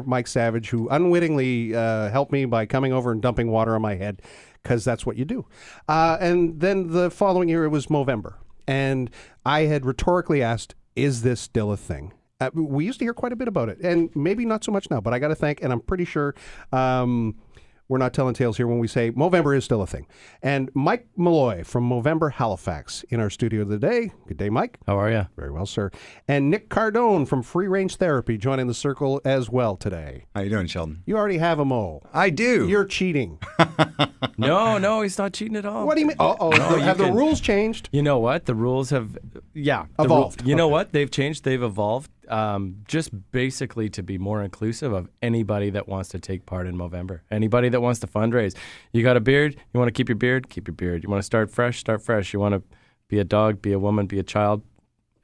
Mike Savage, who unwittingly helped me by coming over and dumping water on my head, because that's what you do. And then the following year, it was Movember. And I had rhetorically asked, is this still a thing? We used to hear quite a bit about it, and maybe not so much now, but I got to thank, and I'm pretty sure we're not telling tales here when we say Movember is still a thing. And Mike Milloy from MovemberHalifax in our studio today. Good day, Mike. How are you? Very well, sir. And Nick Cardone from Free Range Therapy joining the circle as well today. How you doing, Sheldon? You already have a Mo. I do. You're cheating. No, he's not cheating at all. What do you mean? Have the rules changed? You know what? The rules have, evolved. You know what? They've changed. They've evolved. Just basically to be more inclusive of anybody that wants to take part in Movember. Anybody that wants to fundraise. You got a beard? You want to keep your beard? Keep your beard. You want to start fresh? Start fresh. You want to be a dog, be a woman, be a child?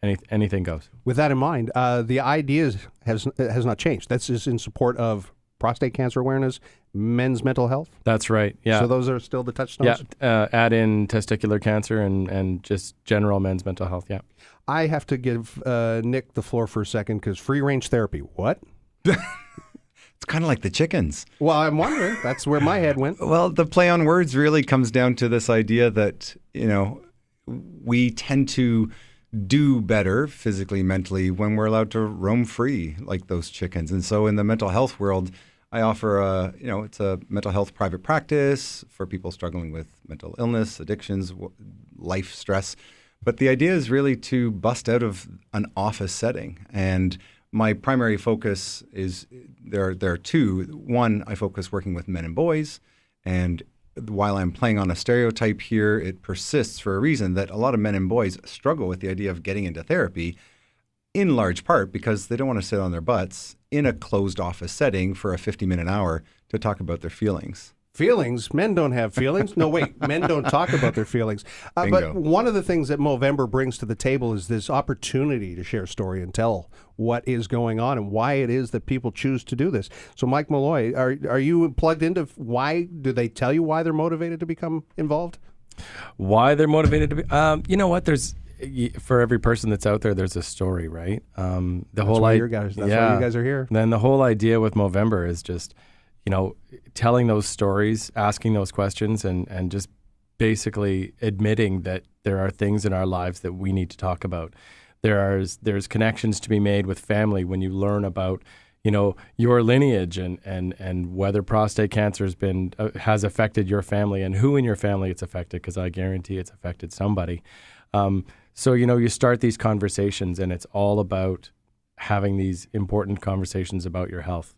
Anything goes. With that in mind, the idea has not changed. That's just in support of prostate cancer awareness, men's mental health. That's right. Yeah. So those are still the touchstones? Yeah. Add in testicular cancer and just general men's mental health. Yeah. I have to give Nick the floor for a second, because free range therapy, what? It's kind of like the chickens. Well, I'm wondering. That's where my head went. Well, the play on words really comes down to this idea that, we tend to do better physically, mentally when we're allowed to roam free like those chickens. And so in the mental health world, I offer it's a mental health private practice for people struggling with mental illness, addictions, life stress. But the idea is really to bust out of an office setting. And my primary focus is there are two. One, I focus working with men and boys. And while I'm playing on a stereotype here, it persists for a reason that a lot of men and boys struggle with the idea of getting into therapy, in large part because they don't want to sit on their butts in a closed office setting for a 50-minute hour to talk about their feelings. Feelings? Men don't have feelings. No, wait. Men don't talk about their feelings. But one of the things that Movember brings to the table is this opportunity to share story and tell what is going on and why it is that people choose to do this. So, Mike Milloy, are you plugged into why? Do they tell you why they're motivated to become involved? Why they're motivated to be? You know what? For every person that's out there, there's a story, right? That's why you guys are here. Then the whole idea with Movember is just, telling those stories, asking those questions, and just basically admitting that there are things in our lives that we need to talk about. There's connections to be made with family when you learn about, your lineage and whether prostate cancer has affected your family and who in your family it's affected, because I guarantee it's affected somebody. So, you start these conversations, and it's all about having these important conversations about your health.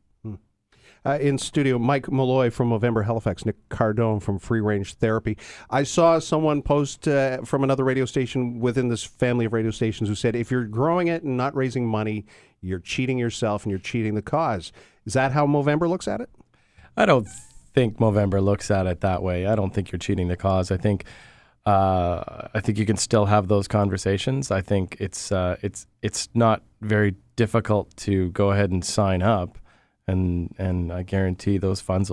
In studio, Mike Milloy from MovemberHalifax, Nick Cardone from Free Range Therapy. I saw someone post from another radio station within this family of radio stations who said, if you're growing it and not raising money, you're cheating yourself and you're cheating the cause. Is that how Movember looks at it? I don't think Movember looks at it that way. I don't think you're cheating the cause. I think you can still have those conversations. I think it's not very difficult to go ahead and sign up. And I guarantee those funds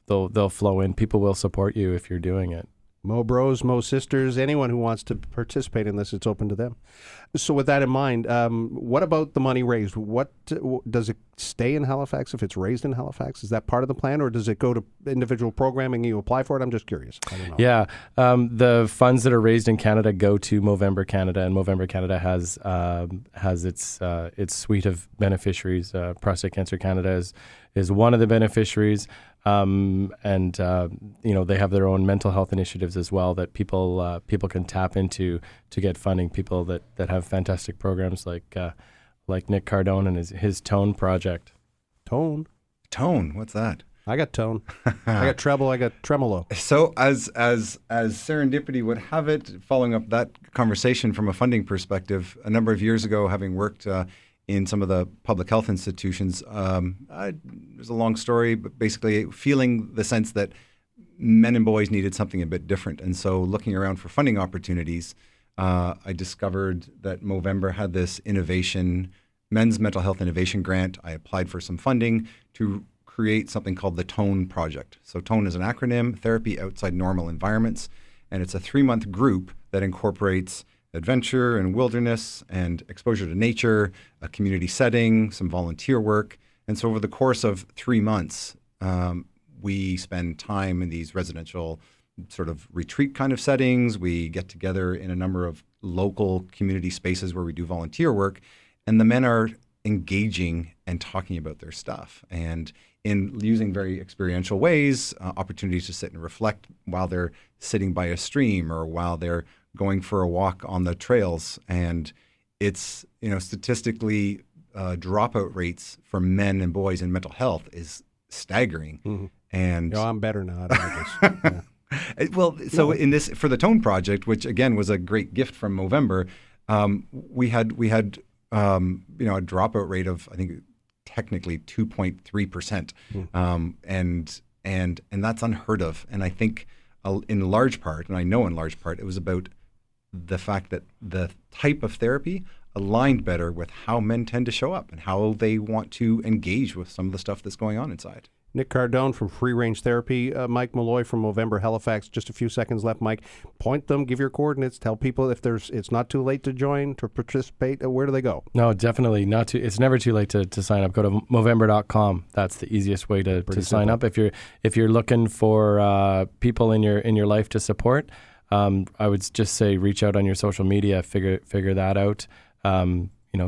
they'll flow in. People will support you if you're doing it. Mo bros, Mo sisters, anyone who wants to participate in this, it's open to them. So with that in mind, what about the money raised? What does it stay in Halifax if it's raised in Halifax? Is that part of the plan, or does it go to individual programming and you apply for it? I'm just curious. I don't know. Yeah, the funds that are raised in Canada go to Movember Canada, and Movember Canada has its suite of beneficiaries. Prostate Cancer Canada is one of the beneficiaries. They have their own mental health initiatives as well that people can tap into to get funding. People that have fantastic programs like Nick Cardone and his Tone project. Tone, what's that? I got tone. I got treble. I got tremolo. So as serendipity would have it, following up that conversation from a funding perspective, a number of years ago, having worked in some of the public health institutions, there's a long story, but basically feeling the sense that men and boys needed something a bit different. And so looking around for funding opportunities, I discovered that Movember had this men's mental health innovation grant. I applied for some funding to create something called the TONE project. So TONE is an acronym, Therapy Outside Normal Environments, and it's a 3-month group that incorporates adventure and wilderness and exposure to nature, a community setting, some volunteer work. And so over the course of 3 months, we spend time in these residential sort of retreat kind of settings. We get together in a number of local community spaces where we do volunteer work, and the men are engaging and talking about their stuff, and in using very experiential ways, opportunities to sit and reflect while they're sitting by a stream or while they're going for a walk on the trails. And it's, statistically, dropout rates for men and boys in mental health is staggering. Mm-hmm. And I'm better now. Yeah. Well, so in this, for the Tone Project, which again was a great gift from Movember, we had a dropout rate of, I think, technically 2.3%, and that's unheard of. And I think in large part, and I know in large part, it was about the fact that the type of therapy aligned better with how men tend to show up and how they want to engage with some of the stuff that's going on inside. Nick Cardone from Free Range Therapy, Mike Milloy from MovemberHalifax. Just a few seconds left, Mike. Point them, give your coordinates, tell people if it's not too late to join, to participate. Where do they go? No, definitely not too. It's never too late to sign up. Go to Movember.com. That's the easiest way to sign up. If you're looking for people in your life to support, I would just say reach out on your social media, figure that out.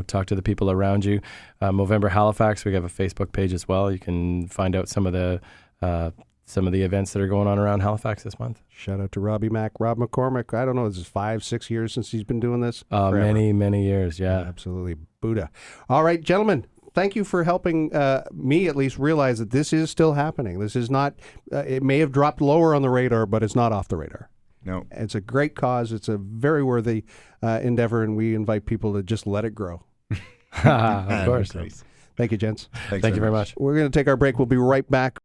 Talk to the people around you. Movember Halifax, we have a Facebook page as well. You can find out some of the events that are going on around Halifax this month. Shout out to Rob McCormick. I don't know, this is 5-6 years since he's been doing this? Many years, yeah. Absolutely. Buddha. All right, gentlemen, thank you for helping me at least realize that this is still happening. This is not, it may have dropped lower on the radar, but it's not off the radar. No. It's a great cause. It's a very worthy endeavor, and we invite people to just let it grow. Of course. Thank you, gents. Thank you very much. We're going to take our break. We'll be right back.